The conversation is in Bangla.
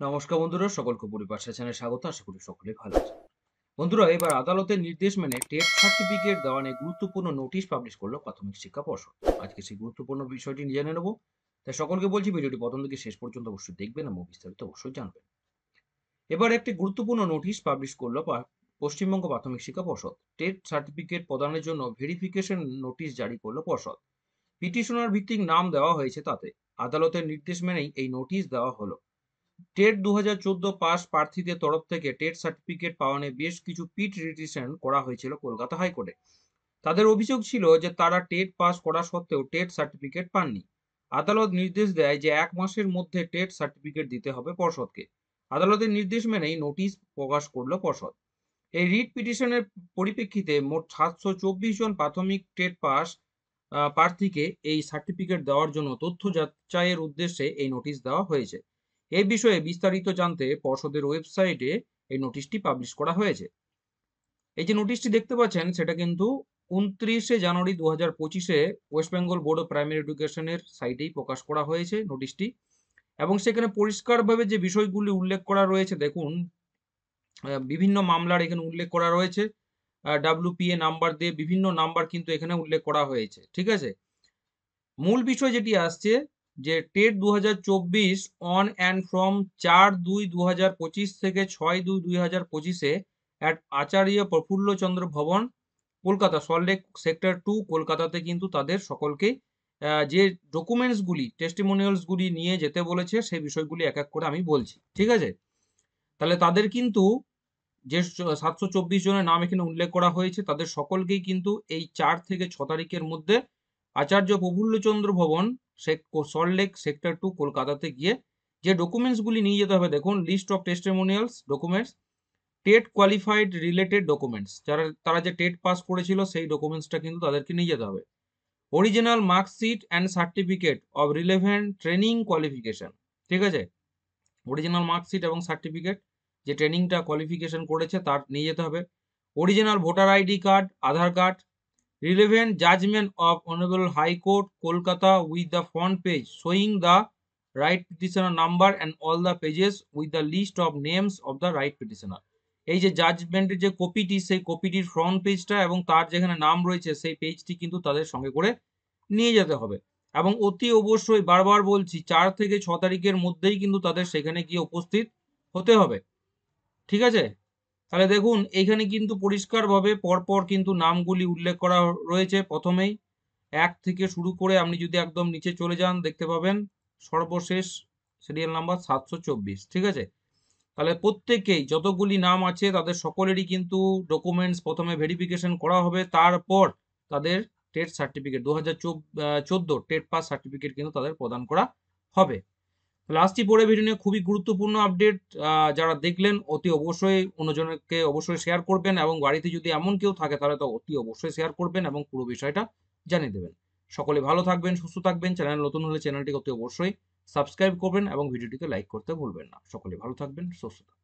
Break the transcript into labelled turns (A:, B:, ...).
A: নমস্কার বন্ধুরা, সকলকে পরিবার চ্যানেলে স্বাগত। আশা করি সকলেই ভালো আছেন। বন্ধুরা, এবার আদালতের নির্দেশ মেনে টেট সার্টিফিকেট দেওয়া নিয়ে গুরুত্বপূর্ণ নোটিশ পাবলিশ করলো প্রাথমিক শিক্ষা পর্ষদ। আজকে সেই গুরুত্বপূর্ণ বিষয়টি নিয়ে জেনে নেব। তাই সকলকে বলছি, ভিডিওটি প্রথম থেকে শেষ পর্যন্ত অবশ্যই দেখবেন এবং বিস্তারিত অবশ্যই জানবেন। এবার একটি গুরুত্বপূর্ণ নোটিশ পাবলিশ করলো পশ্চিমবঙ্গ প্রাথমিক শিক্ষা পর্ষদ। টেট সার্টিফিকেট প্রদানের জন্য ভেরিফিকেশন নোটিশ জারি করলো পর্ষদ। পিটিশনার ভিত্তিক নাম দেওয়া হয়েছে তাতে। আদালতের নির্দেশ মেনেই এই নোটিশ দেওয়া হলো। টেট 2014 পাস প্রার্থীদের তরফ থেকে টেট সার্টিফিকেট পাওয়া নিয়ে বেশ কিছু পিটিশন করা হয়েছিল কলকাতা হাইকোর্টে। তাদের অভিযোগ ছিল যে তারা টেট পাস করা সত্ত্বেও টেট সার্টিফিকেট পাননি। আদালত নির্দেশ দেয় যে 1 মাসের মধ্যে টেট সার্টিফিকেট দিতে হবে পর্ষদকে। আদালতের নির্দেশ মেনেই নোটিশ প্রকাশ করলো পর্ষদ। এই রিট পিটিশনের পরিপ্রেক্ষিতে মোট 724 জন প্রাথমিক টেট পাস প্রার্থীকে এই সার্টিফিকেট দেওয়ার জন্য তথ্য যাচাইয়ের উদ্দেশ্যে এই নোটিশ দেওয়া হয়েছে। এই বিষয়ে বিস্তারিত জানতে পর্ষদের ওয়েবসাইটে এই নোটিশটি পাবলিশ করা হয়েছে। এই যে নোটিশটি দেখতে পাচ্ছেন, সেটা কিন্তু 29 জানুয়ারি 2025 West Bengal board of primary এডুকেশনের সাইটেই প্রকাশ করা হয়েছে নোটিশটি। এবং সেখানে পরিষ্কারভাবে যে বিষয়গুলি উল্লেখ করা রয়েছে দেখুন, বিভিন্ন মামলার এখানে উল্লেখ করা রয়েছে। WPA নাম্বার দিয়ে বিভিন্ন নাম্বার কিন্তু এখানে উল্লেখ করা হয়েছে। ঠিক আছে? মূল বিষয় যেটি আসছে যে টেট 2024 অন অ্যান্ড ফ্রম 4/2/2025 থেকে 6/2/2025 অ্যাট আচার্য প্রফুল্লচন্দ্র ভবন, কলকাতা, সল্টলেক সেক্টর 2, কলকাতাতে কিন্তু তাদের সকলকেই যে ডকুমেন্টসগুলি, টেস্টিমোনিয়ালসগুলি নিয়ে যেতে বলেছে, সেই বিষয়গুলি এক এক করে আমি বলছি। ঠিক আছে? তাহলে তাদের কিন্তু যে 724 জনের নাম এখানে উল্লেখ করা হয়েছে, তাদের সকলকেই কিন্তু এই 4 থেকে 6 তারিখের মধ্যে আচার্য প্রফুল্লচন্দ্র ভবন, সল্টলেক সেক্টর 2, কলকাতাতে গিয়ে যে ডকুমেন্টসগুলি নিয়ে যেতে হবে দেখুন, list of testimonials documents, TET qualified related documents, তারা যে টেট পাস করেছিল সেই ডকুমেন্টসটা কিন্তু তাদেরকে নিয়ে যেতে হবে। Original marksheet and certificate of relevant training qualification. ঠিক আছে? অরিজিনাল মার্কশিট এবং সার্টিফিকেট, যে ট্রেনিংটা কোয়ালিফিকেশন করেছে তার নিয়ে যেতে হবে। Original voter ID card, Aadhaar card, relevant judgment of honourable High Court Kolkata with the front page showing the writ petitioner number and all the pages with the list of names of the writ petitioner. এই যে জাজমেন্টের যে কপিটি, সেই কপিটির ফ্রন্ট পেজটা এবং তার যেখানে নাম রয়েছে সেই পেজটি কিন্তু তাদের সঙ্গে করে নিয়ে যেতে হবে। এবং অতি অবশ্যই বারবার বলছি, 4 থেকে 6 তারিখের মধ্যেই কিন্তু তাদের সেখানে গিয়ে উপস্থিত হতে হবে। ঠিক আছে? তাহলে দেখুন, এখানে কিন্তু পরিষ্কারভাবে পরপর কিন্তু নামগুলি উল্লেখ করা রয়েছে। প্রথমেই 1 থেকে শুরু করে আপনি যদি একদম নিচে চলে যান, দেখতে পাবেন সর্বশেষ সিরিয়াল নাম্বার 724। ঠিক আছে? তাহলে প্রত্যেকেই যতগুলি নাম আছে তাদের সকলেরই কিন্তু ডকুমেন্টস প্রথমে ভেরিফিকেশন করা হবে। তারপর তাদের TET certificate 2014 TET pass certificate কিন্তু তাদের প্রদান করা হবে। তাহলে আসছি পরে ভিডিও নিয়ে খুবই গুরুত্বপূর্ণ আপডেট। যারা দেখলেন অতি অবশ্যই অন্যজনকে অবশ্যই শেয়ার করবেন, এবং বাড়িতে যদি এমন কেউ থাকে তাহলে তো অতি অবশ্যই শেয়ার করবেন এবং পুরো বিষয়টা জানিয়ে দেবেন। সকলে ভালো থাকবেন, সুস্থ থাকবেন। চ্যানেল নতুন হলে চ্যানেলটিকে অতি অবশ্যই সাবস্ক্রাইব করবেন এবং ভিডিওটিকে লাইক করতে ভুলবেন না। সকলে ভালো থাকবেন, সুস্থ থাকবেন।